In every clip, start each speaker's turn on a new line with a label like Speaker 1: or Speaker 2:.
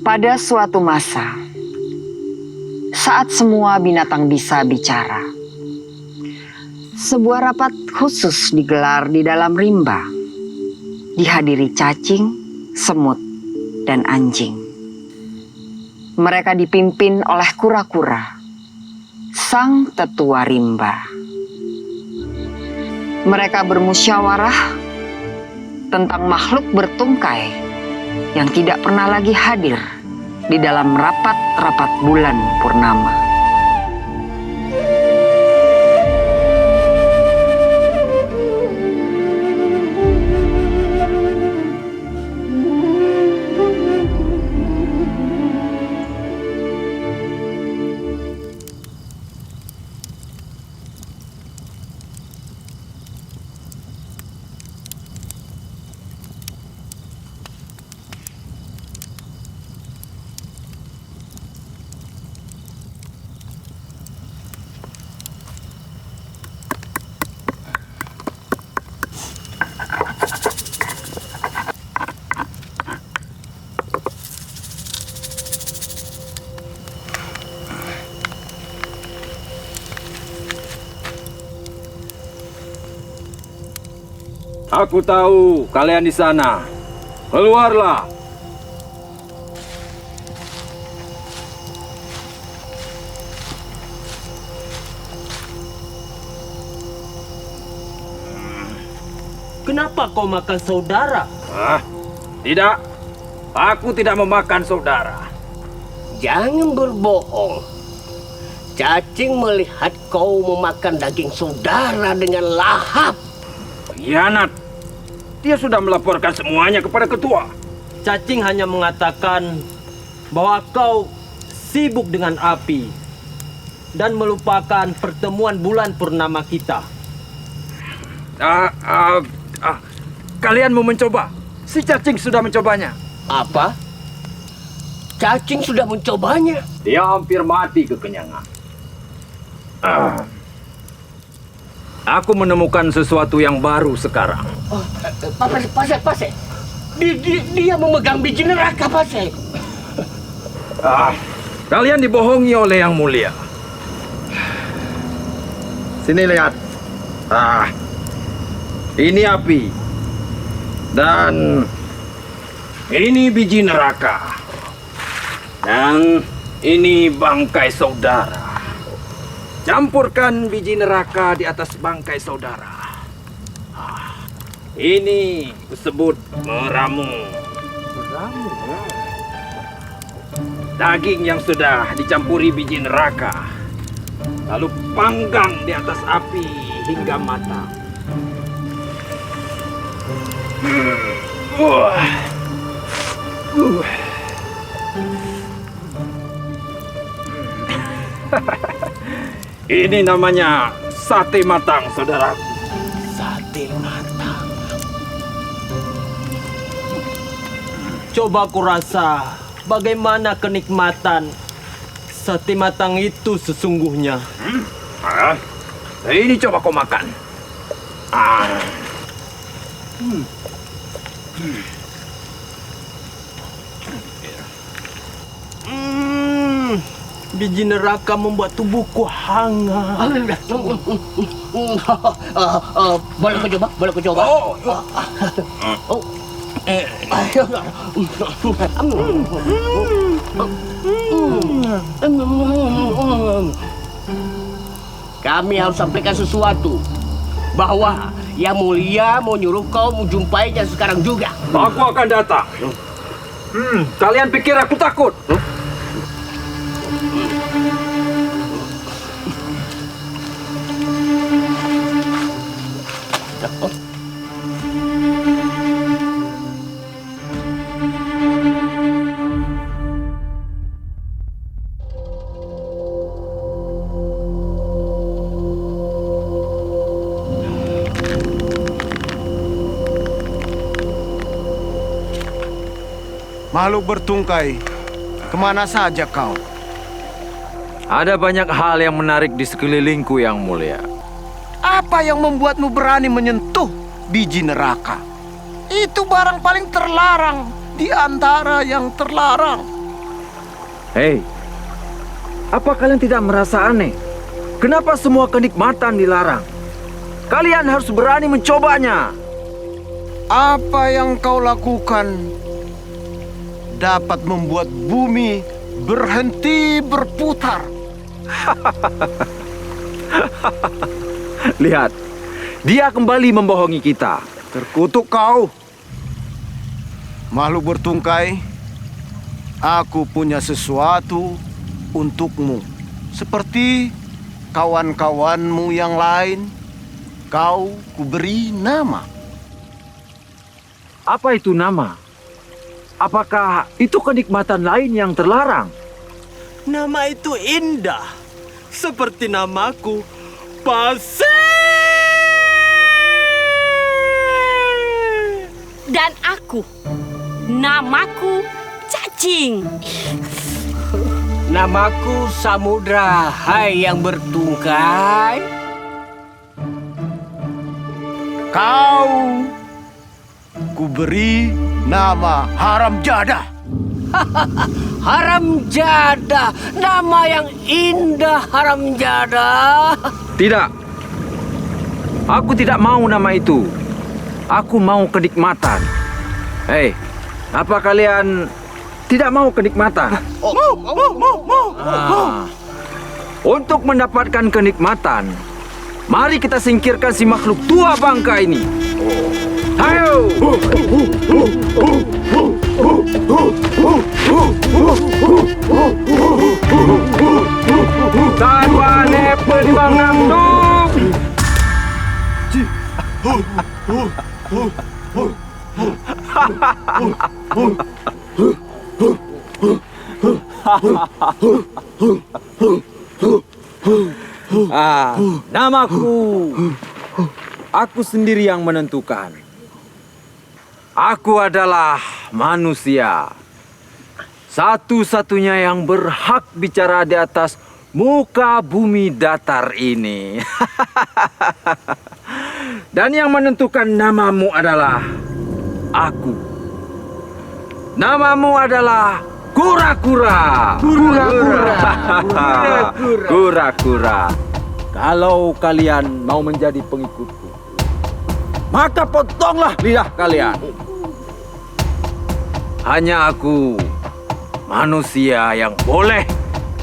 Speaker 1: Pada suatu masa, saat semua binatang bisa bicara, sebuah rapat khusus digelar di dalam rimba, dihadiri cacing, semut, dan anjing. Mereka dipimpin oleh kura-kura, sang tetua rimba. Mereka bermusyawarah tentang makhluk bertungkai yang tidak pernah lagi hadir di dalam rapat-rapat bulan purnama.
Speaker 2: Aku tahu kalian di sana. Keluarlah.
Speaker 3: Kenapa kau makan saudara?
Speaker 2: Tidak. Aku tidak memakan saudara.
Speaker 4: Jangan berbohong. Cacing melihat kau memakan daging saudara dengan lahap.
Speaker 2: Khianat. Dia sudah melaporkan semuanya kepada ketua.
Speaker 3: Cacing hanya mengatakan bahwa kau sibuk dengan api dan melupakan pertemuan bulan purnama kita.
Speaker 2: Kalian mau mencoba? Si cacing sudah mencobanya.
Speaker 4: Apa? Cacing sudah mencobanya?
Speaker 2: Dia hampir mati kekenyangan. Aku menemukan sesuatu yang baru sekarang.
Speaker 4: Pasek. Dia memegang biji neraka, Pasek.
Speaker 2: Kalian dibohongi oleh Yang Mulia. Sini lihat. Ini api. Dan ini biji neraka. Dan ini bangkai saudara. Campurkan biji neraka di atas bangkai saudara. Ini disebut meramu. Meramu? Daging yang sudah dicampuri biji neraka, lalu panggang di atas api hingga matang. Ini namanya sate matang, saudaraku.
Speaker 4: Sate matang.
Speaker 3: Coba ku rasa bagaimana kenikmatan sate matang itu sesungguhnya.
Speaker 2: Ini coba kau makan.
Speaker 3: Biji neraka membuat tubuhku hangat.
Speaker 4: Boleh ku coba? Kami harus sampaikan sesuatu. Bahwa Yang Mulia mau nyuruh kau menjumpainya sekarang juga.
Speaker 2: Aku akan datang. Kalian pikir aku takut?
Speaker 3: Makhluk bertungkai, kemana saja kau?
Speaker 5: Ada banyak hal yang menarik di sekelilingku, Yang Mulia.
Speaker 3: Apa yang membuatmu berani menyentuh biji neraka? Itu barang paling terlarang di antara yang terlarang.
Speaker 5: Hei, apa kalian tidak merasa aneh? Kenapa semua kenikmatan dilarang? Kalian harus berani mencobanya.
Speaker 3: Apa yang kau lakukan dapat membuat bumi berhenti berputar.
Speaker 5: Lihat, dia kembali membohongi kita.
Speaker 3: Terkutuk kau. Makhluk bertungkai, aku punya sesuatu untukmu. Seperti kawan-kawanmu yang lain, kau kuberi nama.
Speaker 5: Apa itu nama? Apakah itu kenikmatan lain yang terlarang?
Speaker 3: Nama itu indah, seperti namaku, Pasir.
Speaker 6: Dan aku, namaku Cacing.
Speaker 4: Namaku Samudra, hai yang bertungkai.
Speaker 3: Kau kuberi nama Haram Jadah.
Speaker 4: Haram Jadah, nama yang indah, Haram Jadah.
Speaker 5: Tidak. Aku tidak mau nama itu. Aku mau kenikmatan. Hei, apa kalian tidak mau kenikmatan? Untuk mendapatkan kenikmatan, mari kita singkirkan si makhluk tua bangka ini. Ayo! Tawane penangdung. Namaku. Aku sendiri yang menentukan. Aku adalah manusia. Satu-satunya yang berhak bicara di atas muka bumi datar ini. Dan yang menentukan namamu adalah aku. Namamu adalah Kura-Kura. Kura-Kura. Kalau kalian mau menjadi pengikutku, maka potonglah lidah kalian. Hanya aku, manusia yang boleh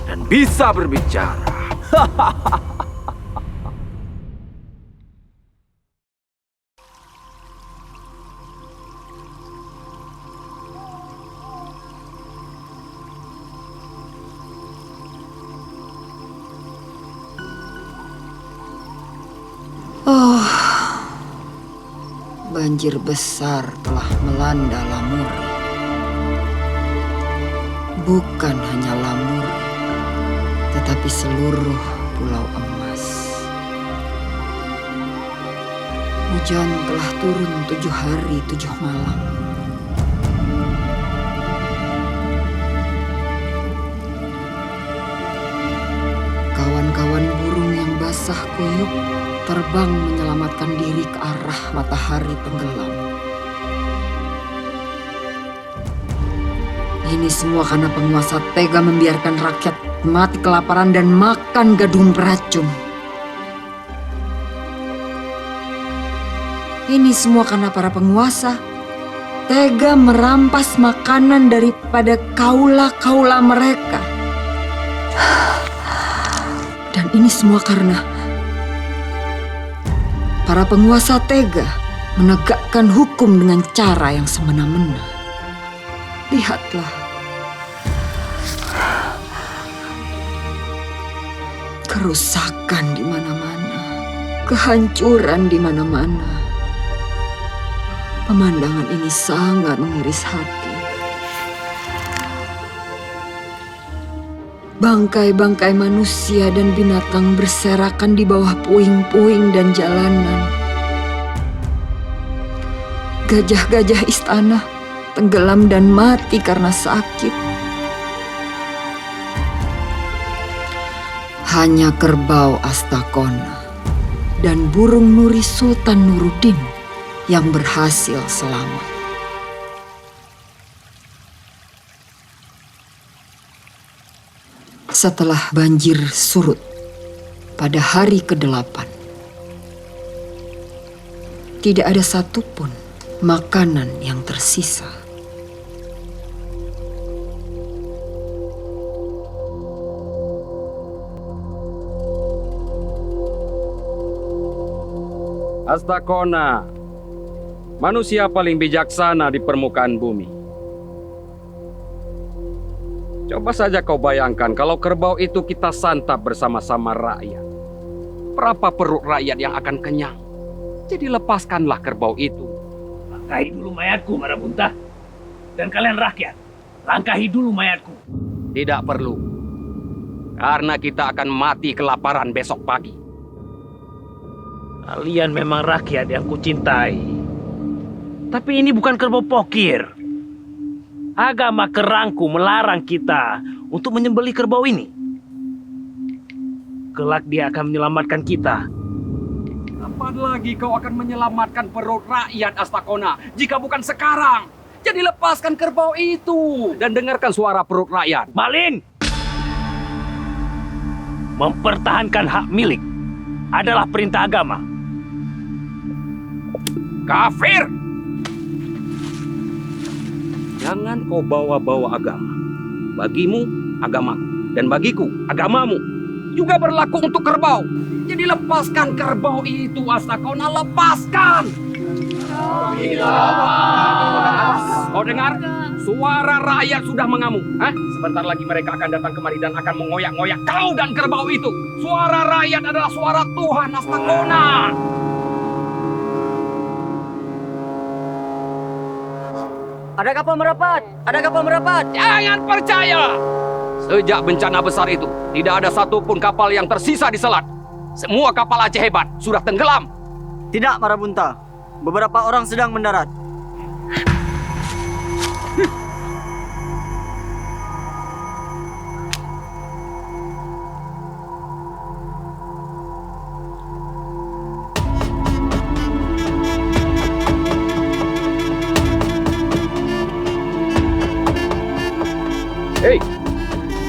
Speaker 5: dan bisa berbicara.
Speaker 1: Banjir besar telah melanda Lamuri. Bukan hanya Lamuri, tetapi seluruh Pulau Emas. Hujan telah turun 7 hari 7 malam. Kawan-kawan burung yang basah kuyup terbang menyelamatkan diri ke arah matahari tenggelam. Ini semua karena penguasa tega membiarkan rakyat mati kelaparan dan makan gadung beracun. Ini semua karena para penguasa tega merampas makanan daripada kaula-kaula mereka. Dan ini semua karena para penguasa tega menegakkan hukum dengan cara yang semena-mena. Lihatlah. Kerusakan di mana-mana. Kehancuran di mana-mana. Pemandangan ini sangat mengiris hati. Bangkai-bangkai manusia dan binatang berserakan di bawah puing-puing dan jalanan. Gajah-gajah istana tenggelam dan mati karena sakit. Hanya kerbau Astakona dan burung nuri Sultan Nuruddin yang berhasil selamat. Setelah banjir surut pada hari ke-8, tidak ada satupun makanan yang tersisa.
Speaker 2: Astakona, manusia paling bijaksana di permukaan bumi. Coba saja kau bayangkan kalau kerbau itu kita santap bersama-sama rakyat. Berapa perut rakyat yang akan kenyang? Jadi lepaskanlah kerbau itu.
Speaker 7: Langkahi dulu mayatku, Marabunta. Dan kalian rakyat, langkahi dulu mayatku.
Speaker 2: Tidak perlu. Karena kita akan mati kelaparan besok pagi.
Speaker 7: Kalian memang rakyat yang kucintai. Tapi ini bukan kerbau pokir. Agama kerangku melarang kita untuk menyembelih kerbau ini. Kelak dia akan menyelamatkan kita.
Speaker 2: Kapan lagi kau akan menyelamatkan perut rakyat, Astakona? Jika bukan sekarang. Jadi lepaskan kerbau itu dan dengarkan suara perut rakyat.
Speaker 7: Malin! Mempertahankan hak milik adalah perintah agama.
Speaker 2: Kafir! Jangan kau bawa-bawa agama. Bagimu, agamaku. Dan bagiku, agamamu. Juga berlaku untuk kerbau. Jadi lepaskan kerbau itu, Astakona. Lepaskan! Kau dengar? Suara rakyat sudah mengamuk. Hah? Sebentar lagi mereka akan datang kemari dan akan mengoyak-ngoyak kau dan kerbau itu. Suara rakyat adalah suara Tuhan, Astakona.
Speaker 8: Ada kapal merapat! Ada kapal merapat!
Speaker 2: Jangan percaya! Sejak bencana besar itu, tidak ada satupun kapal yang tersisa di selat. Semua kapal Aceh hebat sudah tenggelam.
Speaker 8: Tidak, Marabunta. Beberapa orang sedang mendarat.
Speaker 2: Hei,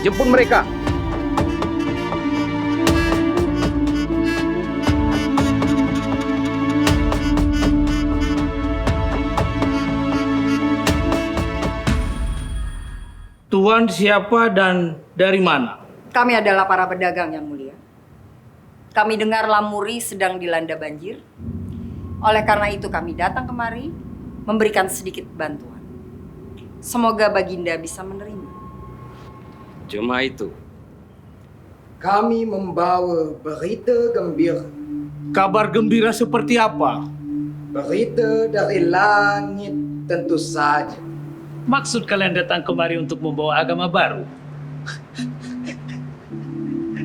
Speaker 2: jemput mereka.
Speaker 7: Tuan siapa dan dari mana?
Speaker 1: Kami adalah para pedagang yang mulia. Kami dengar Lamuri sedang dilanda banjir. Oleh karena itu kami datang kemari memberikan sedikit bantuan. Semoga Baginda bisa menerima.
Speaker 2: Cuma itu.
Speaker 3: Kami membawa berita gembira.
Speaker 7: Kabar gembira seperti apa?
Speaker 3: Berita dari langit tentu saja.
Speaker 7: Maksud kalian datang kemari untuk membawa agama baru?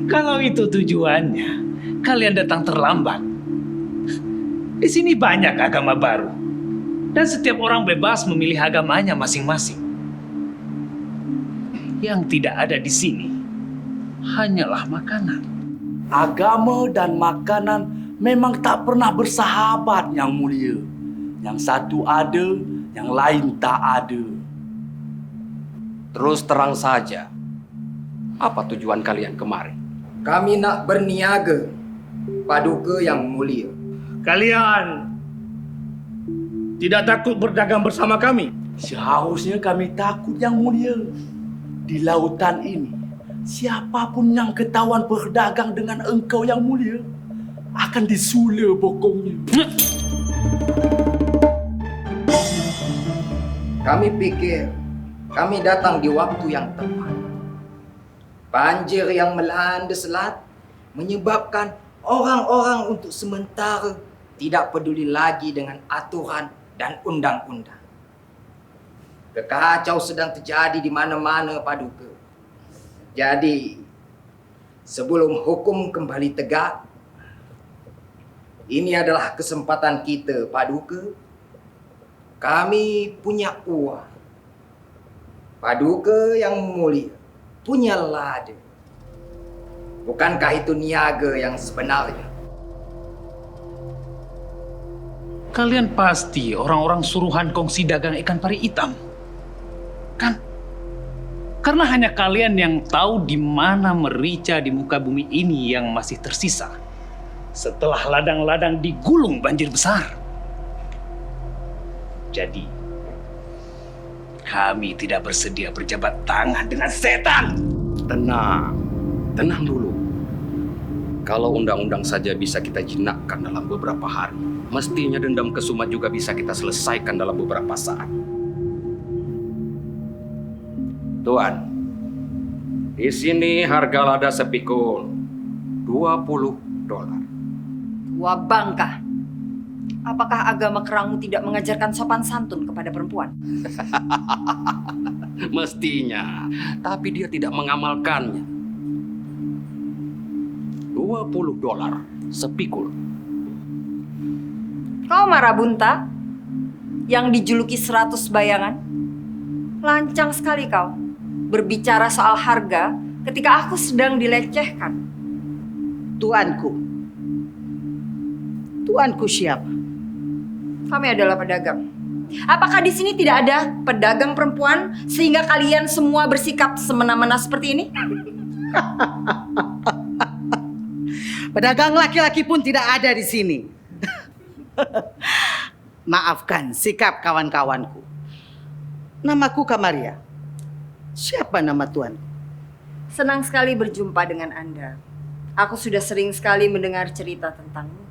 Speaker 7: Kalau itu tujuannya, kalian datang terlambat. Di sini banyak agama baru. Dan setiap orang bebas memilih agamanya masing-masing. Yang tidak ada di sini hanyalah makanan.
Speaker 9: Agama dan makanan memang tak pernah bersahabat, Yang Mulia. Yang satu ada, yang lain tak ada.
Speaker 2: Terus terang saja. Apa tujuan kalian kemari?
Speaker 3: Kami nak berniaga, Paduka Yang Mulia.
Speaker 7: Kalian tidak takut berdagang bersama kami?
Speaker 9: Seharusnya kami takut, Yang Mulia. Di lautan ini, siapapun yang ketahuan berdagang dengan engkau, Yang Mulia, akan disula bokongnya.
Speaker 3: Kami pikir kami datang di waktu yang tepat. Banjir yang melanda selat menyebabkan orang-orang untuk sementara tidak peduli lagi dengan aturan dan undang-undang. Kekacau sedang terjadi di mana-mana, Paduka. Jadi, sebelum hukum kembali tegak, ini adalah kesempatan kita, Paduka. Kami punya uang Paduka yang mulia punya lada. Bukankah itu niaga yang sebenarnya?
Speaker 7: Kalian pasti orang-orang suruhan kongsi dagang ikan pari hitam. Kan? Karena hanya kalian yang tahu di mana merica di muka bumi ini yang masih tersisa setelah ladang-ladang digulung banjir besar. Jadi, kami tidak bersedia berjabat tangan dengan setan.
Speaker 2: Tenang dulu. Kalau undang-undang saja bisa kita jinakkan dalam beberapa hari, mestinya dendam Kesuma juga bisa kita selesaikan dalam beberapa saat. Tuan, di sini harga lada sepikul $20.
Speaker 1: Tua bangka. Apakah agama kerangmu tidak mengajarkan sopan santun kepada perempuan?
Speaker 2: Mestinya, tapi dia tidak mengamalkannya. $20 sepikul.
Speaker 1: Kau Marabunta yang dijuluki 100 bayangan? Lancang sekali kau berbicara soal harga ketika aku sedang dilecehkan.
Speaker 8: Tuanku siapa?
Speaker 1: Kami adalah pedagang. Apakah di sini tidak ada pedagang perempuan sehingga kalian semua bersikap semena-mena seperti ini?
Speaker 8: Pedagang laki-laki pun tidak ada di sini. Maafkan sikap kawan-kawanku. Namaku Kamaria. Siapa nama Tuan?
Speaker 1: Senang sekali berjumpa dengan Anda. Aku sudah sering sekali mendengar cerita tentangmu.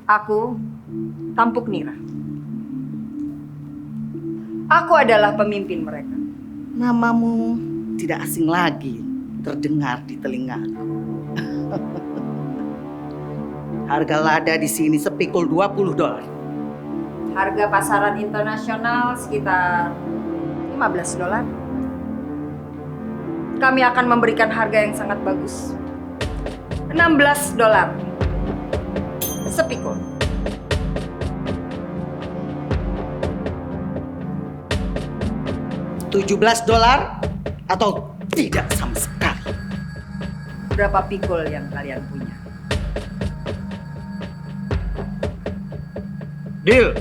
Speaker 1: Aku Tampuk Nira. Aku adalah pemimpin mereka.
Speaker 8: Namamu tidak asing lagi terdengar di telingaku. Harga lada di sini sepikul $20.
Speaker 1: Harga pasaran internasional sekitar $15. Kami akan memberikan harga yang sangat bagus. $16 sepikul.
Speaker 8: $17 atau tidak sama sekali.
Speaker 1: Berapa pikul yang kalian punya?
Speaker 7: Deal.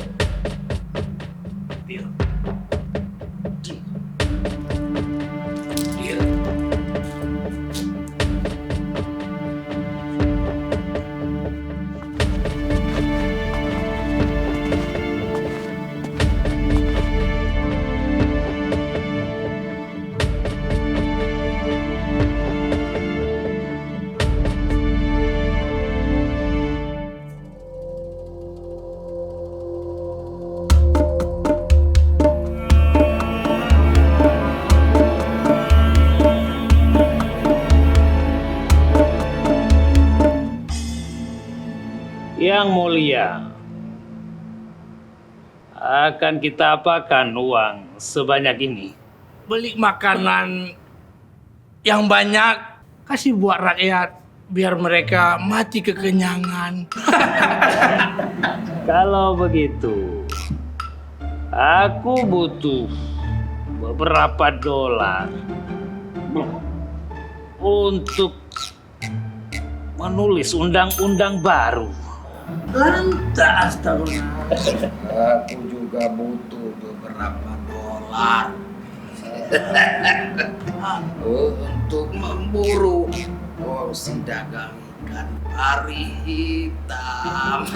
Speaker 7: Yang mulia, akan kita apakan uang sebanyak ini?
Speaker 9: Beli makanan yang banyak, kasih buat rakyat biar mereka mati kekenyangan.
Speaker 7: Kalau begitu, aku butuh beberapa $, untuk menulis undang-undang baru.
Speaker 9: Lantas, Taruna.
Speaker 3: Aku juga butuh beberapa $. Untuk memburu porsi dagang ikan pari hitam.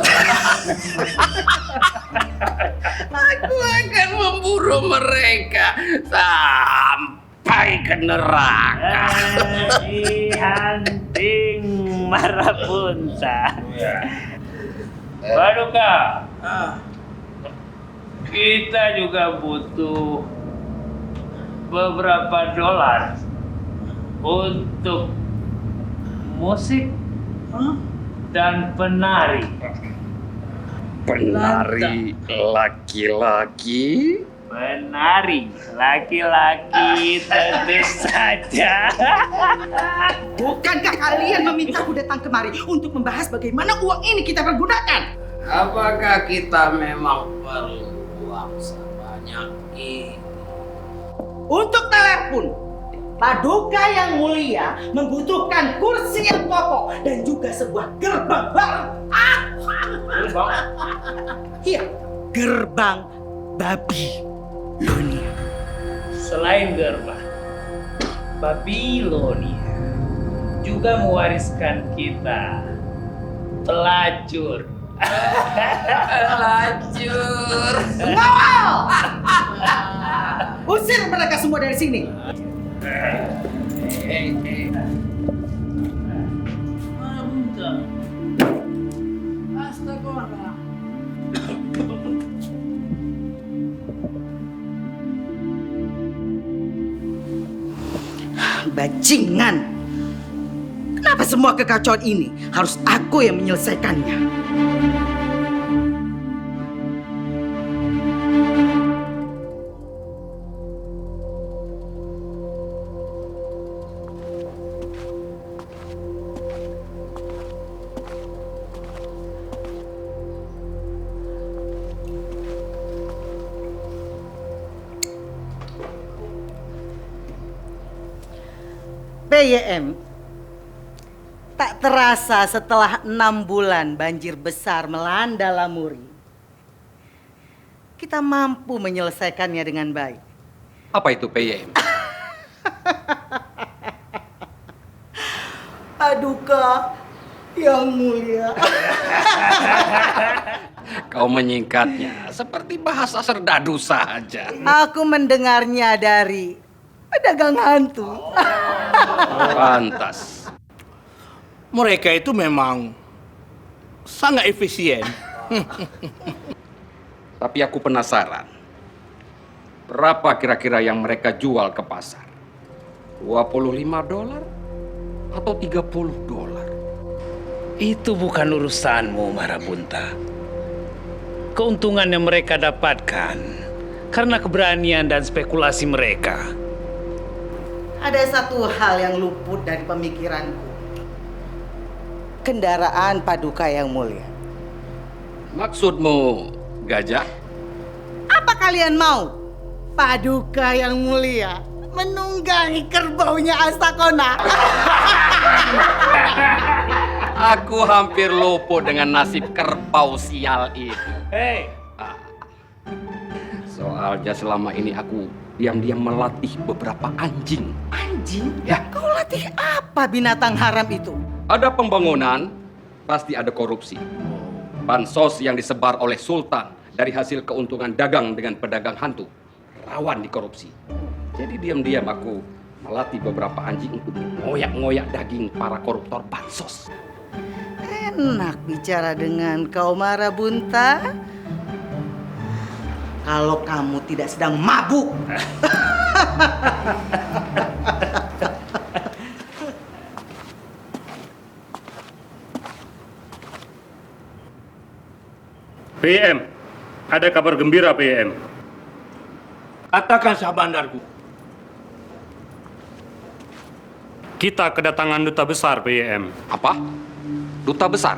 Speaker 3: Aku akan memburu mereka sampai ke neraka.
Speaker 7: Hunting Marabunta. Paduka, kita juga butuh beberapa $, untuk musik dan penari.
Speaker 2: Penari laki-laki?
Speaker 7: Penari laki-laki tentu saja.
Speaker 8: Bukankah kalian memintaku datang kemari untuk membahas bagaimana uang ini kita pergunakan?
Speaker 3: Apakah kita memang perlu uang sebanyak ini?
Speaker 8: Untuk teler pun, Paduka yang mulia membutuhkan kursi yang kokoh dan juga sebuah gerbang baru. Iya, gerbang Babilonia.
Speaker 7: Selain gerbang, Babilonia juga mewariskan kita pelacur.
Speaker 2: Pelacur.
Speaker 8: Pengawal! Usir mereka semua dari sini. Bajingan! Kenapa semua kekacauan ini harus aku yang menyelesaikannya? PYM, tak terasa setelah 6 bulan banjir besar melanda Lamuri, kita mampu menyelesaikannya dengan baik.
Speaker 2: Apa itu PYM?
Speaker 8: Paduka yang mulia.
Speaker 2: Kau menyingkatnya seperti bahasa serdadu saja.
Speaker 8: Aku mendengarnya dari pedagang hantu.
Speaker 2: Pantas.
Speaker 9: Mereka itu memang sangat efisien.
Speaker 2: Tapi aku penasaran. Berapa kira-kira yang mereka jual ke pasar? $25 atau $30?
Speaker 7: Itu bukan urusanmu, Marabunta. Keuntungan yang mereka dapatkan karena keberanian dan spekulasi mereka.
Speaker 8: Ada satu hal yang luput dari pemikiranku. Kendaraan Paduka yang mulia.
Speaker 2: Maksudmu gajah?
Speaker 8: Apa kalian mau? Paduka yang mulia menunggangi kerbaunya Astakona.
Speaker 2: Aku hampir lupa dengan nasib kerbau sial itu.
Speaker 7: Hei,
Speaker 2: Soalnya selama ini aku diam-diam melatih beberapa anjing.
Speaker 8: Anjing?
Speaker 2: Ya.
Speaker 8: Kau latih apa binatang haram itu?
Speaker 2: Ada pembangunan, pasti ada korupsi. Bansos yang disebar oleh Sultan dari hasil keuntungan dagang dengan pedagang hantu rawan dikorupsi. Jadi diam-diam aku melatih beberapa anjing untuk ngoyak-ngoyak daging para koruptor bansos.
Speaker 8: Enak bicara dengan kau, Marabunta. Kalau kamu tidak sedang mabuk.
Speaker 10: PM, ada kabar gembira PM.
Speaker 9: Katakan Sabandarku.
Speaker 10: Kita kedatangan duta besar PM.
Speaker 2: Apa? Duta besar?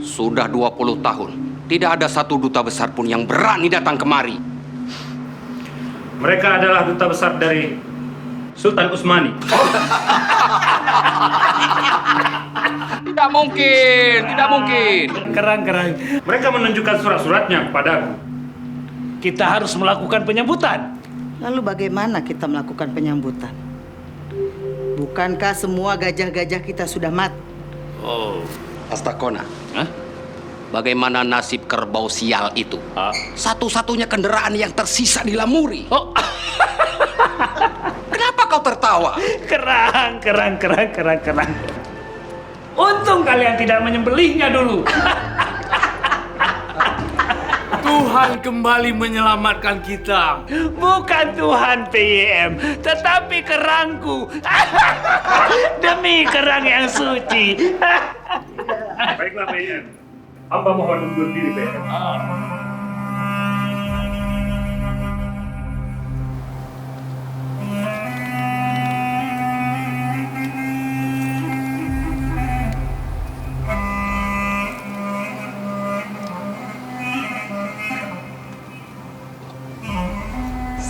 Speaker 2: Sudah 20 tahun. Tidak ada satu duta besar pun yang berani datang kemari.
Speaker 10: Mereka adalah duta besar dari Sultan Utsmani.
Speaker 2: Tidak mungkin, tidak mungkin.
Speaker 7: keren.
Speaker 10: Mereka menunjukkan surat-suratnya kepadaku.
Speaker 7: Kita harus melakukan penyambutan.
Speaker 8: Lalu bagaimana kita melakukan penyambutan? Bukankah semua gajah-gajah kita sudah mati?
Speaker 2: Astakona, bagaimana nasib kerbau sial itu? Satu-satunya kendaraan yang tersisa di Lamuri. Kenapa kau tertawa?
Speaker 7: Keren. Untung kalian tidak menyembelihnya dulu.
Speaker 9: Tuhan kembali menyelamatkan kita.
Speaker 7: Bukan Tuhan PYM, tetapi kerangku. Demi kerang yang suci.
Speaker 10: Baiklah PM. Hamba mohon undur diri PM.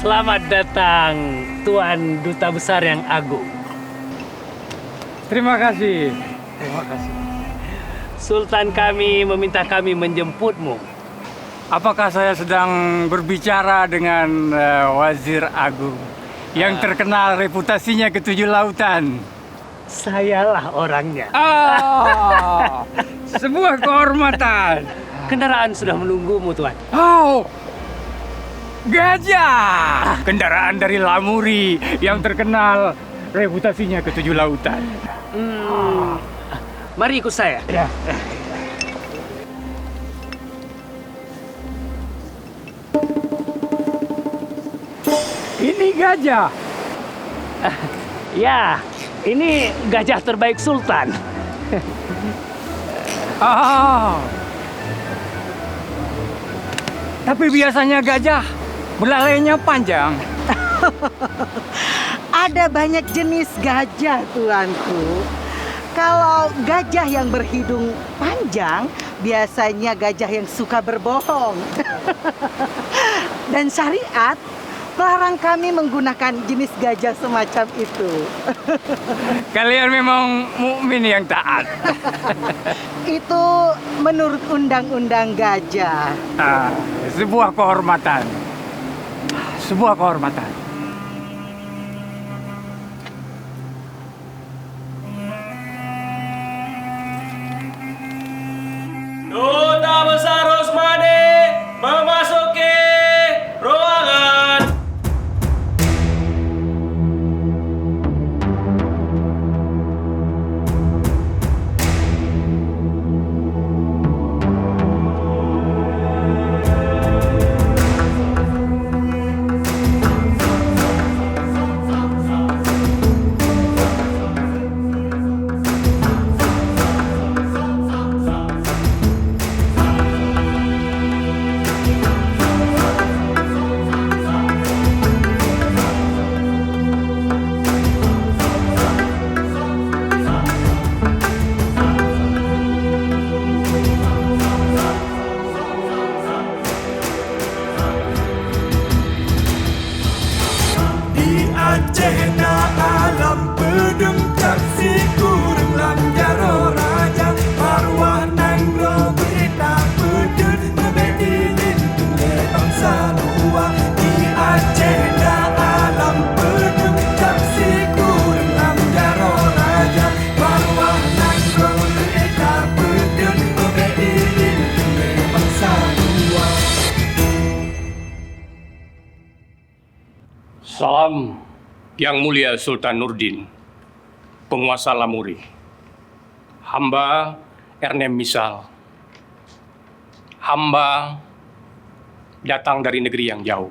Speaker 7: Selamat datang Tuan Duta Besar yang agung.
Speaker 5: Terima kasih. Terima kasih.
Speaker 7: Sultan kami meminta kami menjemputmu.
Speaker 5: Apakah saya sedang berbicara dengan Wazir Agung yang terkenal reputasinya ke 7 lautan?
Speaker 7: Sayalah orangnya.
Speaker 5: Sebuah kehormatan.
Speaker 7: Kendaraan sudah menunggumu, Tuan.
Speaker 5: Oh, gajah. Kendaraan dari Lamuri yang terkenal reputasinya ke 7 lautan.
Speaker 7: Mari ikut saya.
Speaker 5: Ya. Ini gajah.
Speaker 7: Ya, ini gajah terbaik Sultan.
Speaker 5: Tapi biasanya gajah belalainya panjang.
Speaker 8: Ada banyak jenis gajah, tuanku. Kalau gajah yang berhidung panjang, biasanya gajah yang suka berbohong. Dan syariat melarang kami menggunakan jenis gajah semacam itu.
Speaker 5: Kalian memang mukmin yang taat.
Speaker 8: Itu menurut undang-undang gajah.
Speaker 5: Sebuah kehormatan. Sebuah kehormatan.
Speaker 4: Duta Besar Usmani memasuki ruangan.
Speaker 11: Salam Yang Mulia Sultan Nurdin, penguasa Lamuri. Hamba Ernem Misal. Hamba datang dari negeri yang jauh,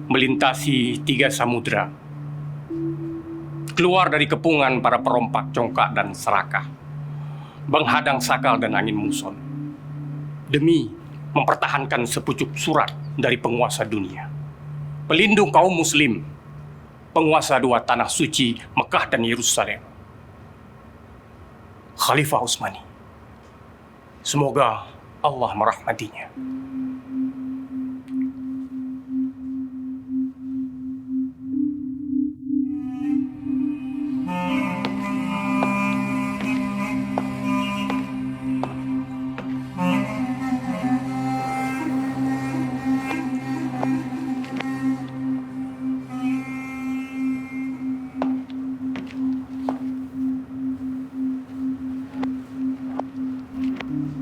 Speaker 11: melintasi 3 samudra, keluar dari kepungan para perompak congkak dan serakah, menghadang sakal dan angin muson, demi mempertahankan sepucuk surat dari penguasa dunia, pelindung kaum muslim, penguasa 2 tanah suci Mekah dan Yerusalem, Khalifah Utsmani. Semoga Allah merahmatinya.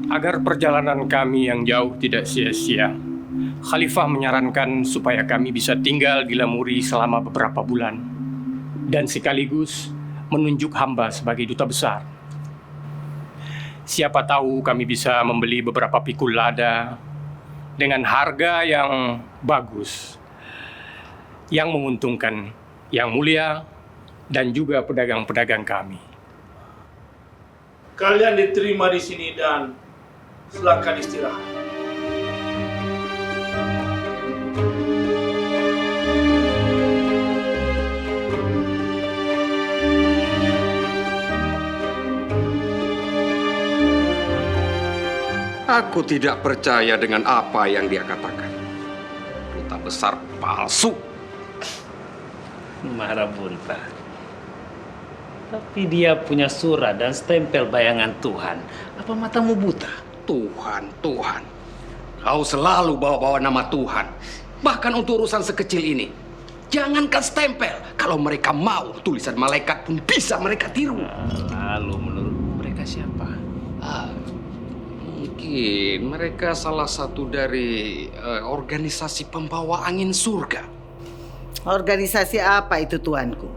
Speaker 11: Agar perjalanan kami yang jauh tidak sia-sia, Khalifah menyarankan supaya kami bisa tinggal di Lamuri selama beberapa bulan dan sekaligus menunjuk hamba sebagai duta besar. Siapa tahu kami bisa membeli beberapa pikul lada dengan harga yang bagus, yang menguntungkan Yang Mulia dan juga pedagang-pedagang kami.
Speaker 10: Kalian diterima di sini dan silakan istirahat.
Speaker 2: Aku tidak percaya dengan apa yang dia katakan. Duta besar palsu.
Speaker 7: Marabunta. Tapi dia punya surat dan stempel bayangan Tuhan. Apa matamu buta?
Speaker 2: Tuhan, Tuhan. Kau selalu bawa-bawa nama Tuhan. Bahkan untuk urusan sekecil ini. Jangankan stempel. Kalau mereka mau, tulisan malaikat pun bisa mereka tiru.
Speaker 7: Lalu menurutmu mereka siapa?
Speaker 2: Mungkin mereka salah satu dari organisasi pembawa angin surga.
Speaker 8: Organisasi apa itu tuanku?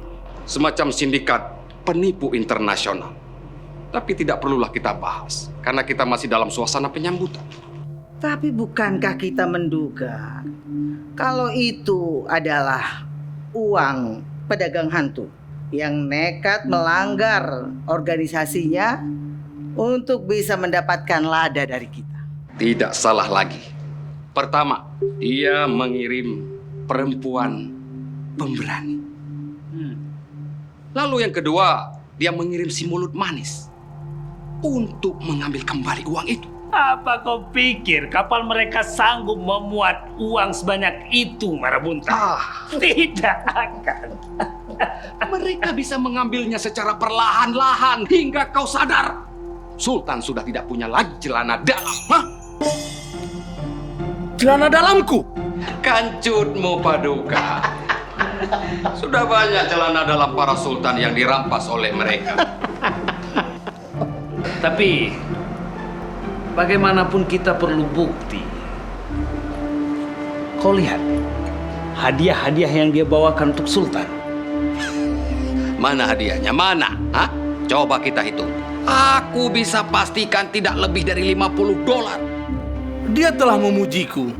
Speaker 2: Semacam sindikat penipu internasional. Tapi tidak perlulah kita bahas, karena kita masih dalam suasana penyambutan.
Speaker 8: Tapi bukankah kita menduga kalau itu adalah uang pedagang hantu yang nekat melanggar organisasinya untuk bisa mendapatkan lada dari kita?
Speaker 2: Tidak salah lagi. Pertama, dia mengirim perempuan pemberani. Lalu yang kedua, dia mengirim si mulut manis untuk mengambil kembali uang itu.
Speaker 7: Apa kau pikir kapal mereka sanggup memuat uang sebanyak itu, Marabunta? Tidak akan.
Speaker 2: Mereka bisa mengambilnya secara perlahan-lahan hingga kau sadar. Sultan sudah tidak punya lagi celana dalam. Hah?
Speaker 9: Celana dalamku?
Speaker 2: Kancutmu, Paduka. Sudah banyak celana dalam para sultan yang dirampas oleh mereka.
Speaker 7: Tapi bagaimanapun kita perlu bukti. Kau lihat hadiah-hadiah yang dia bawakan untuk sultan.
Speaker 2: Mana hadiahnya? Mana? Hah? Coba kita hitung. Aku bisa pastikan tidak lebih dari $50.
Speaker 9: Dia telah memujiku.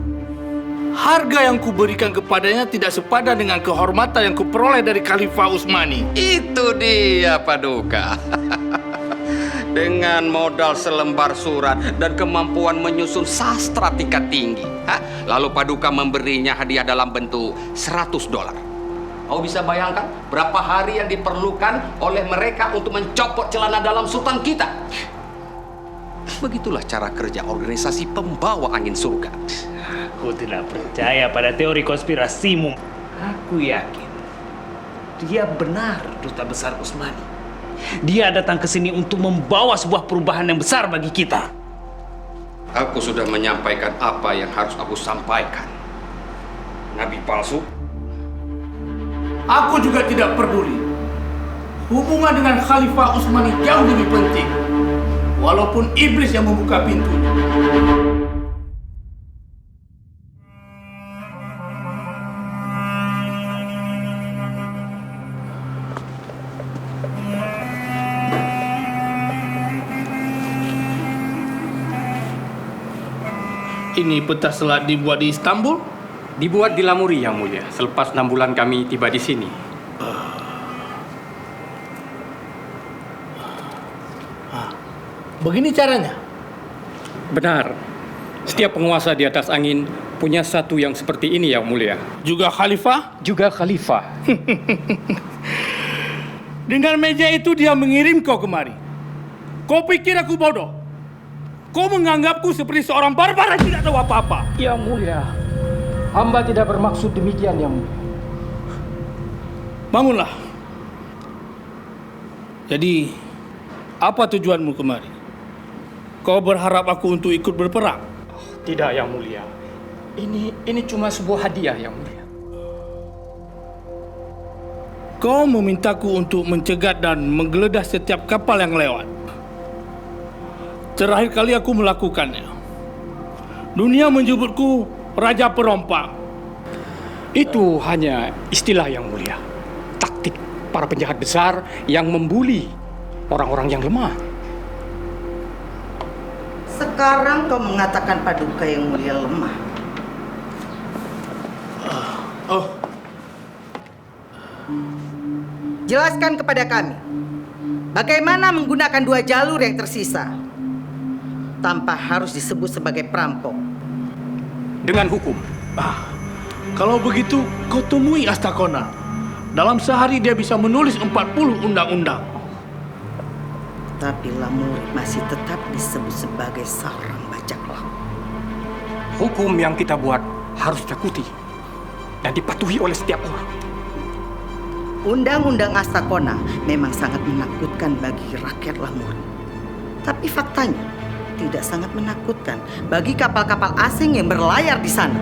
Speaker 9: Harga yang kuberikan kepadanya tidak sepadan dengan kehormatan yang kuperoleh dari Khalifah Utsmani.
Speaker 2: Itu dia, Paduka. Dengan modal selembar surat dan kemampuan menyusun sastra tingkat tinggi. Lalu Paduka memberinya hadiah dalam bentuk $100. Kau bisa bayangkan berapa hari yang diperlukan oleh mereka untuk mencopot celana dalam sultan kita? Begitulah cara kerja organisasi pembawa angin surga.
Speaker 7: Aku tidak percaya pada teori konspirasimu. Aku yakin dia benar duta besar Utsmani. Dia datang ke sini untuk membawa sebuah perubahan yang besar bagi kita.
Speaker 2: Aku sudah menyampaikan apa yang harus aku sampaikan. Nabi palsu.
Speaker 9: Aku juga tidak peduli. Hubungan dengan Khalifah Utsmani jauh lebih penting. Walaupun iblis yang membuka pintu. Ini peta selat dibuat di Istanbul?
Speaker 11: Dibuat di Lamuri, Yang Mulia, selepas 6 bulan kami tiba di sini.
Speaker 9: Begini caranya?
Speaker 11: Benar. Setiap penguasa di atas angin punya satu yang seperti ini, Yang Mulia.
Speaker 9: Juga Khalifah?
Speaker 11: Juga Khalifah.
Speaker 9: Dengan meja itu dia mengirim kau kemari. Kau pikir aku bodoh? Kau menganggapku seperti seorang barbar yang tidak tahu apa-apa.
Speaker 11: Yang Mulia, hamba tidak bermaksud demikian, Yang Mulia.
Speaker 9: Bangunlah. Jadi, apa tujuanmu kemari? Kau berharap aku untuk ikut berperang?
Speaker 11: Tidak, Yang Mulia. Ini cuma sebuah hadiah, Yang Mulia.
Speaker 9: Kau memintaku untuk mencegat dan menggeledah setiap kapal yang lewat. Terakhir kali aku melakukannya. Dunia menyebutku Raja Perompak.
Speaker 11: Itu hanya istilah, Yang Mulia. Taktik para penjahat besar yang membuli orang-orang yang lemah.
Speaker 8: Sekarang kau mengatakan Paduka Yang Mulia lemah. Jelaskan kepada kami, bagaimana menggunakan 2 jalur yang tersisa tanpa harus disebut sebagai perampok.
Speaker 11: Dengan hukum.
Speaker 9: Kalau begitu, kau temui Astakona. Dalam sehari dia bisa menulis 40 undang-undang.
Speaker 8: Tapi Lamuri masih tetap disebut sebagai seorang bajak laut.
Speaker 11: Hukum yang kita buat harus diikuti. dan dipatuhi oleh setiap orang.
Speaker 8: Undang-undang Astakona memang sangat menakutkan bagi rakyat Lamuri. Tapi faktanya tidak sangat menakutkan bagi kapal-kapal asing yang berlayar di sana.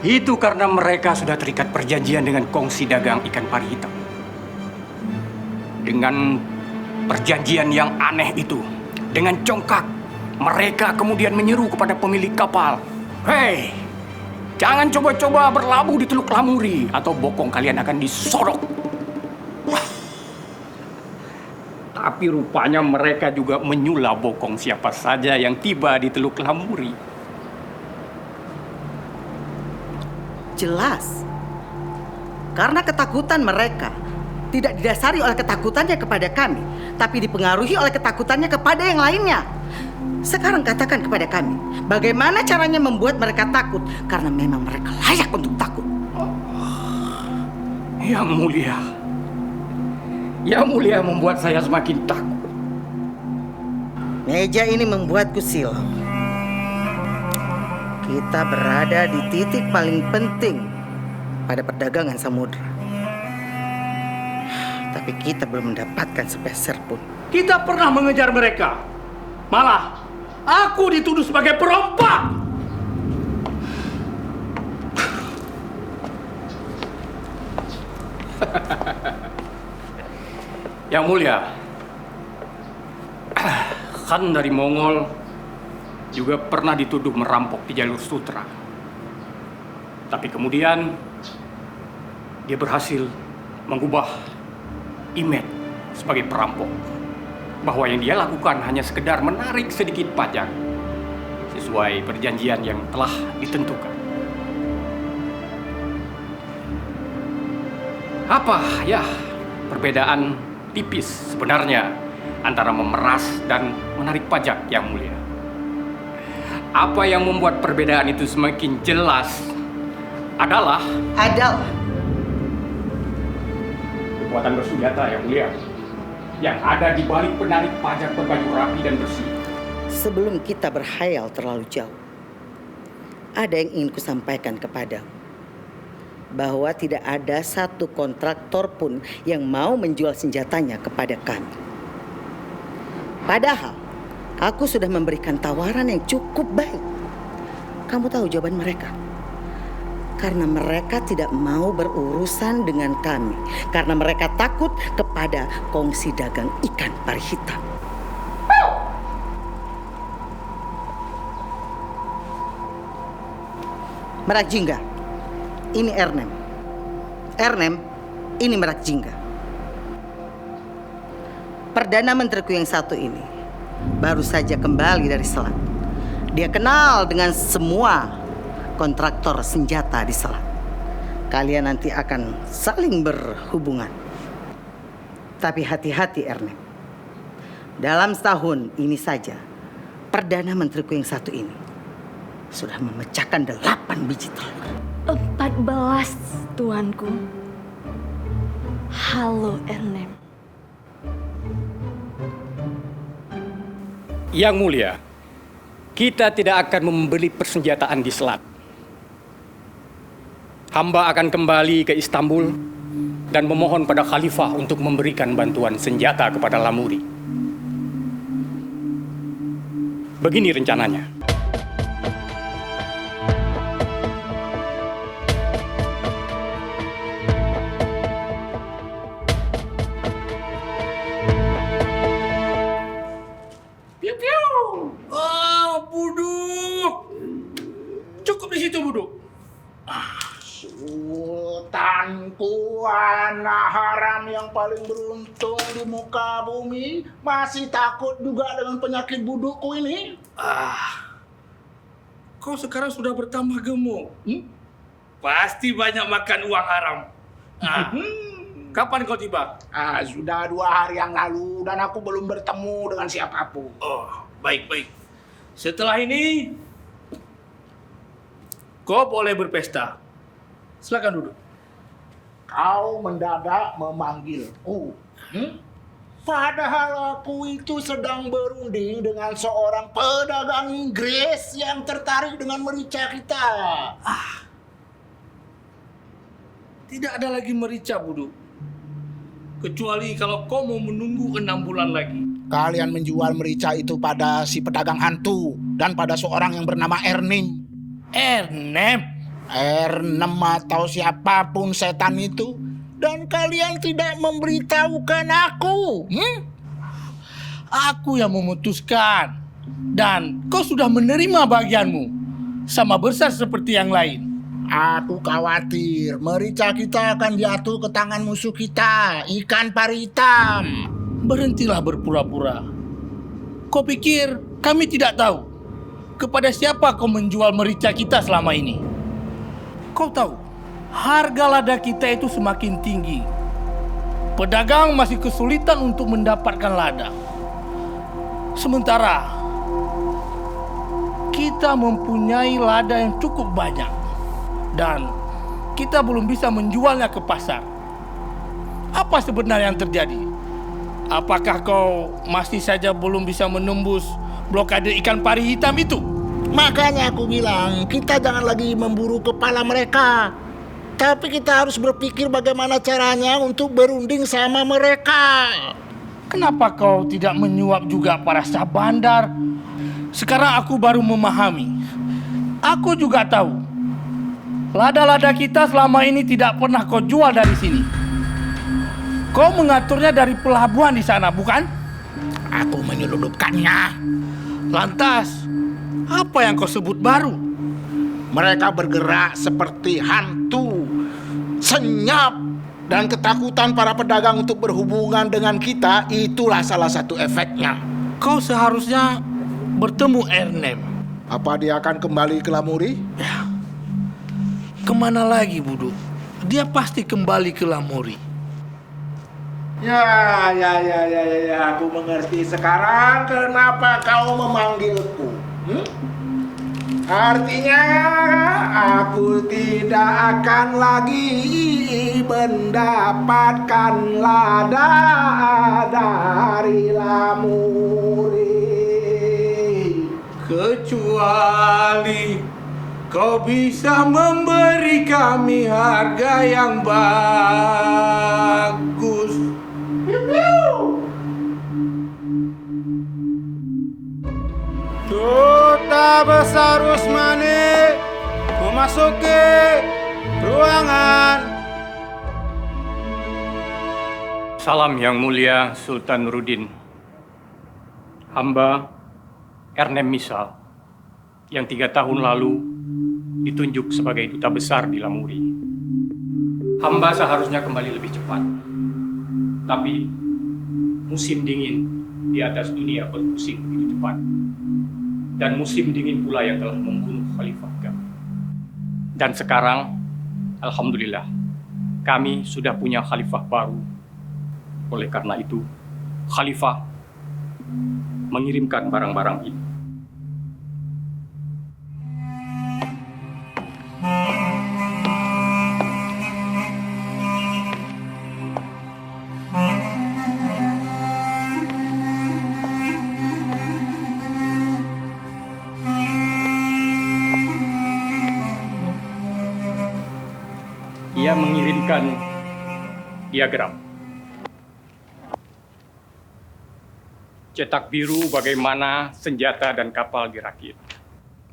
Speaker 11: Itu karena mereka sudah terikat perjanjian dengan kongsi dagang ikan pari hitam. Dengan perjanjian yang aneh itu, dengan congkak, mereka kemudian menyeru kepada pemilik kapal, "Hei, jangan coba-coba berlabuh di Teluk Lamuri atau bokong kalian akan disorok." Tapi rupanya mereka juga menyula bokong siapa saja yang tiba di Teluk Lamuri.
Speaker 8: Jelas. Karena ketakutan mereka tidak didasari oleh ketakutannya kepada kami, tapi dipengaruhi oleh ketakutannya kepada yang lainnya. Sekarang katakan kepada kami, bagaimana caranya membuat mereka takut? Karena memang mereka layak untuk takut.
Speaker 11: Yang mulia. Yang mulia membuat saya semakin takut.
Speaker 8: Meja ini membuatku silau. Kita berada di titik paling penting pada perdagangan samudra. Tapi kita belum mendapatkan sepeser pun.
Speaker 9: Kita pernah mengejar mereka. Malah, aku dituduh sebagai perompak.
Speaker 11: Yang mulia, Khan dari Mongol juga pernah dituduh merampok di jalur sutra. Tapi kemudian dia berhasil mengubah image sebagai perampok. Bahwa yang dia lakukan hanya sekedar menarik sedikit pajak sesuai perjanjian yang telah ditentukan. Apa ya perbedaan tipis sebenarnya antara memeras dan menarik pajak, yang mulia? Apa yang membuat perbedaan itu semakin jelas adalah kekuatan bersenjata, yang mulia, yang ada di balik penarik pajak berbaju rapi dan bersih.
Speaker 8: Sebelum kita berhayal terlalu jauh, ada yang ingin kusampaikan kepadamu. Bahwa tidak ada satu kontraktor pun yang mau menjual senjatanya kepada kami. Padahal, aku sudah memberikan tawaran yang cukup baik. Kamu tahu jawaban mereka? Karena mereka tidak mau berurusan dengan kami. Karena mereka takut kepada kongsi dagang ikan pari hitam. Merak Jingga, ini Ernem. Ernem, ini Merak Jingga. Perdana Menteriku yang satu ini baru saja kembali dari Selat. Dia kenal dengan semua kontraktor senjata di Selat. Kalian nanti akan saling berhubungan. Tapi hati-hati, Ernem. Dalam setahun ini saja, Perdana Menteriku yang satu ini sudah memecahkan 8 biji telur.
Speaker 6: 14, tuanku. Halo, Ernem.
Speaker 11: Yang mulia, kita tidak akan membeli persenjataan di Selat. Hamba akan kembali ke Istanbul dan memohon pada Khalifah untuk memberikan bantuan senjata kepada Lamuri. Begini rencananya.
Speaker 12: Sultanku, anak haram yang paling beruntung di muka bumi, masih takut juga dengan penyakit budukku ini?
Speaker 9: Kau sekarang sudah bertambah gemuk. Pasti banyak makan uang haram. Kapan kau tiba?
Speaker 12: Sudah 2 hari yang lalu dan aku belum bertemu dengan siapapun.
Speaker 9: Oh, baik-baik. Setelah ini, kau boleh berpesta. Silakan duduk.
Speaker 12: Kau mendadak memanggilku. Padahal aku itu sedang berunding dengan seorang pedagang Inggris yang tertarik dengan merica kita.
Speaker 9: Tidak ada lagi merica, Buduk. Kecuali kalau kau mau menunggu 6 bulan lagi.
Speaker 12: Kalian menjual merica itu pada si pedagang hantu dan pada seorang yang bernama Ernim.
Speaker 9: Ernem?
Speaker 12: Ernem atau siapapun setan itu. Dan kalian tidak memberitahukan aku.
Speaker 9: Aku yang memutuskan. Dan kau sudah menerima bagianmu. Sama besar seperti yang lain.
Speaker 12: Aku khawatir merica kita akan jatuh ke tangan musuh kita, ikan pari hitam.
Speaker 9: Berhentilah berpura-pura. Kau pikir kami tidak tahu kepada siapa kau menjual merica kita selama ini? Kau tahu, harga lada kita itu semakin tinggi. Pedagang masih kesulitan untuk mendapatkan lada. Sementara kita mempunyai lada yang cukup banyak dan kita belum bisa menjualnya ke pasar. Apa sebenarnya yang terjadi? Apakah kau masih saja belum bisa menembus blokade ikan pari hitam itu?
Speaker 12: Makanya aku bilang, kita jangan lagi memburu kepala mereka. Tapi kita harus berpikir bagaimana caranya untuk berunding sama mereka.
Speaker 9: Kenapa kau tidak menyuap juga para staf bandar? Sekarang aku baru memahami. Aku juga tahu lada-lada kita selama ini tidak pernah kau jual dari sini. Kau mengaturnya dari pelabuhan di sana, bukan?
Speaker 12: Aku menyelundupkannya.
Speaker 9: Lantas, apa yang kau sebut baru?
Speaker 12: Mereka bergerak seperti hantu, senyap, dan ketakutan para pedagang untuk berhubungan dengan kita, itulah salah satu efeknya.
Speaker 9: Kau seharusnya bertemu Ernem.
Speaker 12: Apa dia akan kembali ke Lamuri?
Speaker 9: Ya. Kemana lagi, Buduk? Dia pasti kembali ke Lamuri.
Speaker 12: Ya, aku mengerti sekarang kenapa kau memanggilku. Artinya aku tidak akan lagi mendapatkan lada dari Lamuri.
Speaker 9: Kecuali kau bisa memberi kami harga yang bagus.
Speaker 12: Duta Besar Usmani memasuki ruangan.
Speaker 11: Salam Yang Mulia Sultan Nuruddin. Hamba Ernem Misal yang 3 tahun lalu ditunjuk sebagai duta besar di Lamuri. Hamba seharusnya kembali lebih cepat. Tapi musim dingin di atas dunia berpusing begitu cepat. Dan musim dingin pula yang telah membunuh Khalifah kami. Dan sekarang, alhamdulillah, kami sudah punya Khalifah baru. Oleh karena itu, Khalifah mengirimkan barang-barang ini. Ia mengirimkan diagram. Cetak biru bagaimana senjata dan kapal dirakit.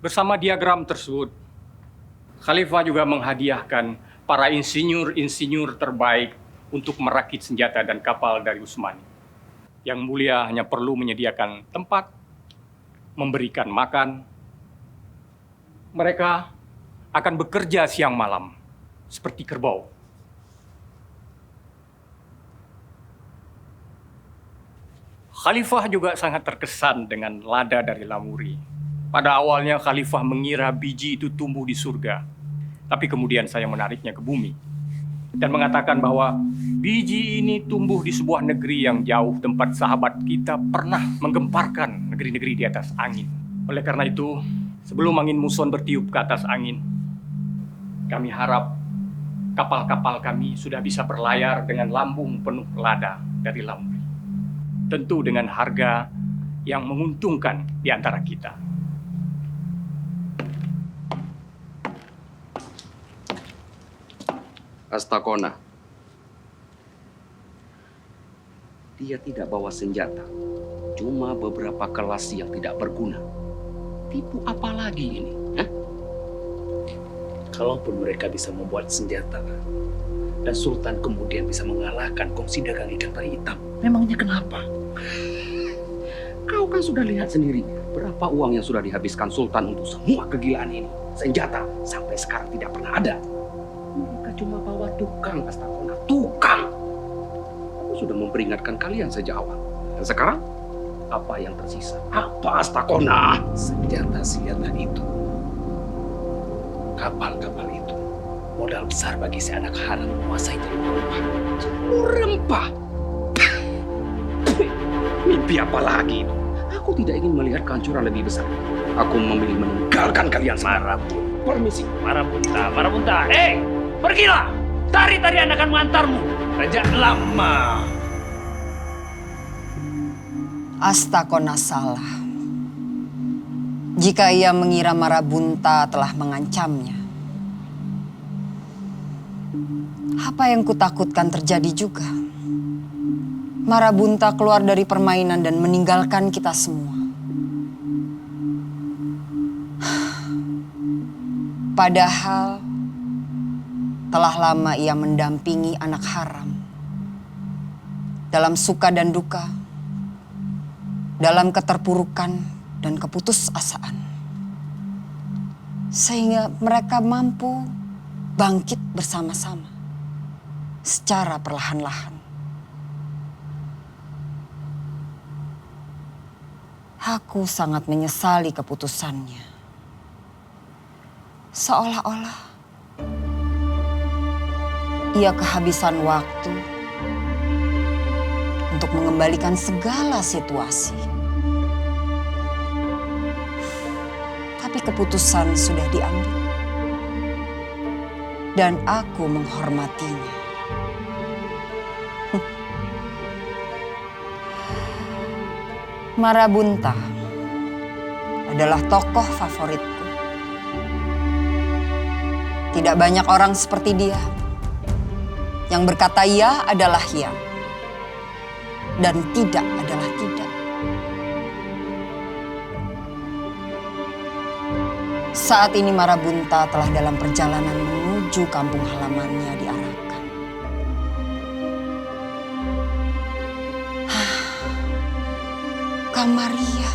Speaker 11: Bersama diagram tersebut, Khalifah juga menghadiahkan para insinyur-insinyur terbaik untuk merakit senjata dan kapal dari Utsmani. Yang Mulia hanya perlu menyediakan tempat, memberikan makan. Mereka akan bekerja siang malam, seperti kerbau. Khalifah juga sangat terkesan dengan lada dari Lamuri. Pada awalnya Khalifah mengira biji itu tumbuh di surga. Tapi kemudian saya menariknya ke bumi. Dan mengatakan bahwa biji ini tumbuh di sebuah negeri yang jauh tempat sahabat kita pernah menggemparkan negeri-negeri di atas angin. Oleh karena itu, sebelum angin muson bertiup ke atas angin, kami harap kapal-kapal kami sudah bisa berlayar dengan lambung penuh lada dari Lamuri. tentu dengan harga yang menguntungkan di antara kita.
Speaker 2: Astakona. Dia tidak bawa senjata. Cuma beberapa kelas yang tidak berguna. Tipu apa lagi ini? Hah?
Speaker 7: Kalaupun mereka bisa membuat senjata dan Sultan kemudian bisa mengalahkan kongsi dagang ikan pari hitam, memangnya kenapa?
Speaker 2: Kau kan sudah lihat sendiri berapa uang yang sudah dihabiskan Sultan untuk semua kegilaan ini. Senjata sampai sekarang tidak pernah ada. Mereka cuma bawa tukang, Astakona. Tukang! Aku sudah memperingatkan kalian sejak awal. Dan sekarang, apa yang tersisa? Apa, Astakona?
Speaker 7: Senjata-senjata itu, kapal-kapal itu, modal besar bagi si anak haram menguasai Teluk Rempah.
Speaker 2: Teluk Rempah? Mimpi apa lagi itu? Aku tidak ingin melihat kehancuran lebih besar. Aku memilih meninggalkan kalian.
Speaker 7: Marabunta.
Speaker 2: Permisi.
Speaker 7: Marabunta. Pergilah! Tari-tarian akan mengantarmu. Raja lama.
Speaker 1: Astakona salah. Jika ia mengira Marabunta telah mengancamnya. Apa yang kutakutkan terjadi juga. Marabunta keluar dari permainan dan meninggalkan kita semua. Padahal telah lama ia mendampingi anak haram. Dalam suka dan duka, dalam keterpurukan dan keputusasaan. Sehingga mereka mampu bangkit bersama-sama secara perlahan-lahan. Aku sangat menyesali keputusannya. Seolah-olah ia kehabisan waktu untuk mengembalikan segala situasi. Tapi keputusan sudah diambil. Dan aku menghormatinya. Marabunta adalah tokoh favoritku. Tidak banyak orang seperti dia yang berkata ya adalah ya dan tidak adalah tidak. Saat ini Marabunta telah dalam perjalanan menuju kampung halamannya di Arakan. Kamaria.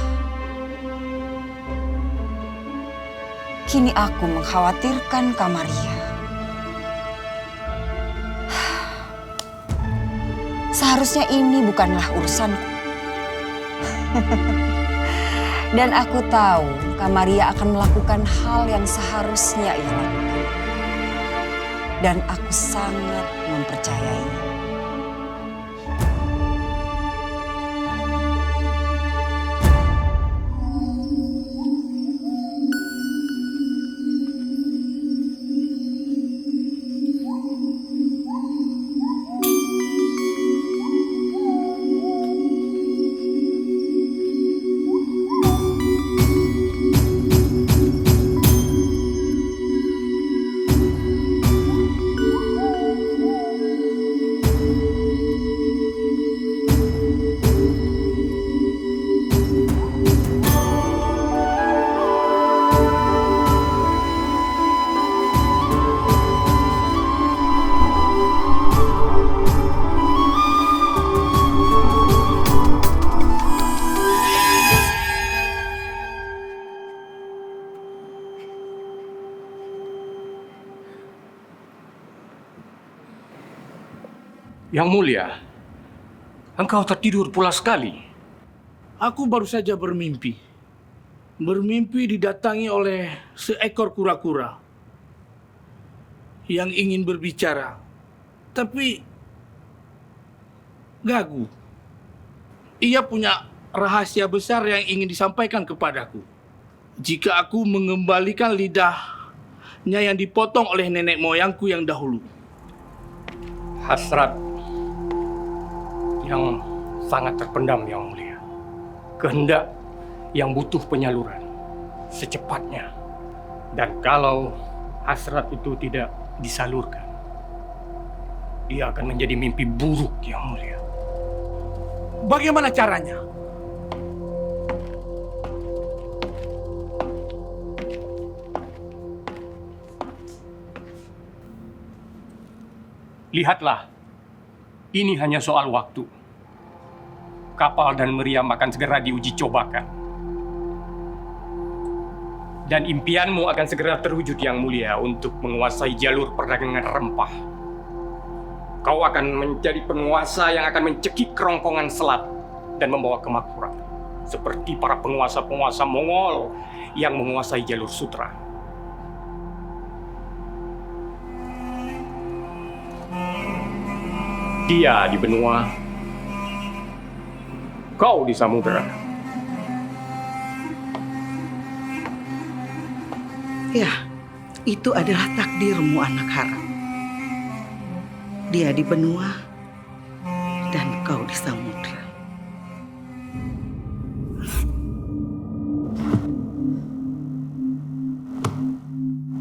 Speaker 1: Kini aku mengkhawatirkan Kamaria. Seharusnya ini bukanlah urusanku. Dan aku tahu Kamaria akan melakukan hal yang seharusnya ia lakukan. Dan aku sangat mempercayainya.
Speaker 11: Yang mulia, engkau tertidur pulas sekali.
Speaker 9: Aku baru saja bermimpi. Bermimpi didatangi oleh seekor kura-kura yang ingin berbicara, tapi gagu. Ia punya rahasia besar yang ingin disampaikan kepadaku. Jika aku mengembalikan lidahnya yang dipotong oleh nenek moyangku yang dahulu.
Speaker 11: Hasrat yang sangat terpendam, Yang Mulia. Kehendak yang butuh penyaluran secepatnya. Dan kalau hasrat itu tidak disalurkan, dia akan menjadi mimpi buruk, Yang Mulia.
Speaker 9: Bagaimana caranya?
Speaker 11: Lihatlah, ini hanya soal waktu. Kapal dan meriam akan segera diuji cobakan. Dan impianmu akan segera terwujud, Yang Mulia, untuk menguasai jalur perdagangan rempah. Kau akan menjadi penguasa yang akan mencekik kerongkongan selat dan membawa kemakmuran. Seperti para penguasa-penguasa Mongol yang menguasai jalur sutra. Dia di benua, kau di samudera.
Speaker 8: Ya, itu adalah takdirmu, anak haram. Dia di benua dan kau di samudera.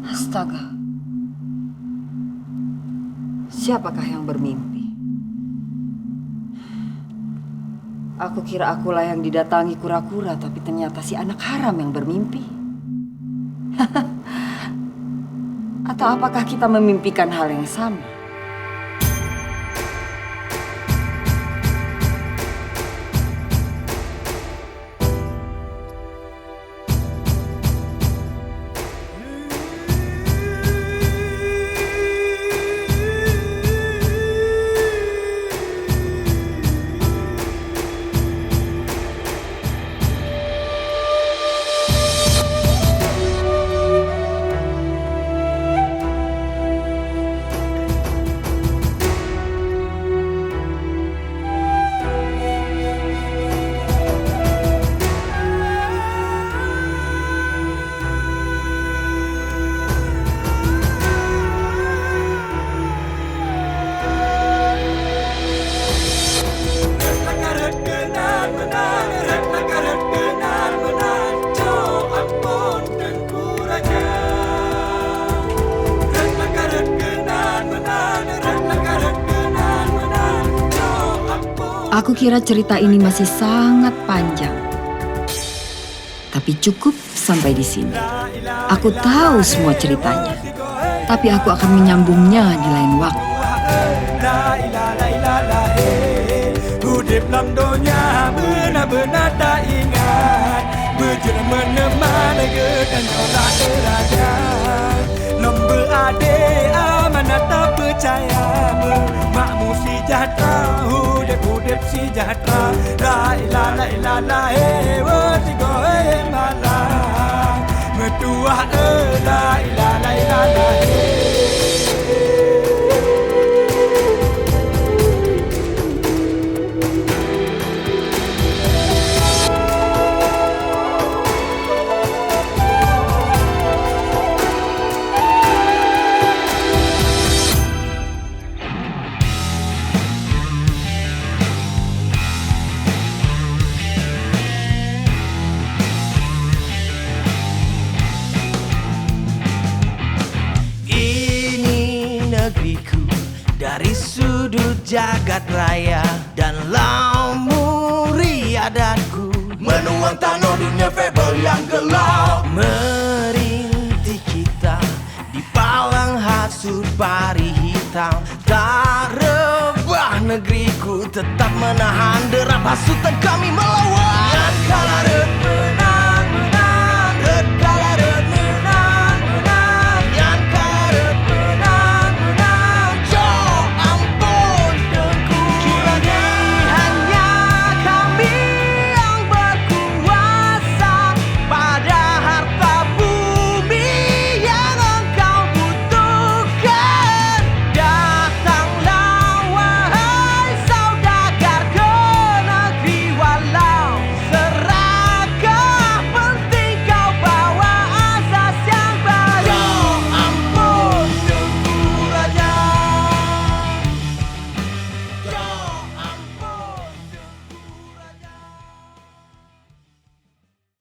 Speaker 1: Astaga. Siapakah yang bermimpi? Aku kira akulah yang didatangi kura-kura, tapi ternyata si anak haram yang bermimpi. Atau apakah kita memimpikan hal yang sama? Aku kira cerita ini masih sangat panjang. Tapi cukup sampai di sini. Aku tahu semua ceritanya. Tapi aku akan menyambungnya di lain waktu.
Speaker 13: Udip sejahtera, la ilaha illallah, wasigo malah, mertua la ilaha illallah. Dari sudut jagat raya dan lamuri adatku, menuang tanah dunia febel yang gelap, merintih kita di palang hasut pari hitam. Tak rebah negeriku, tetap menahan derap hasutan kami melawan. Yang kalah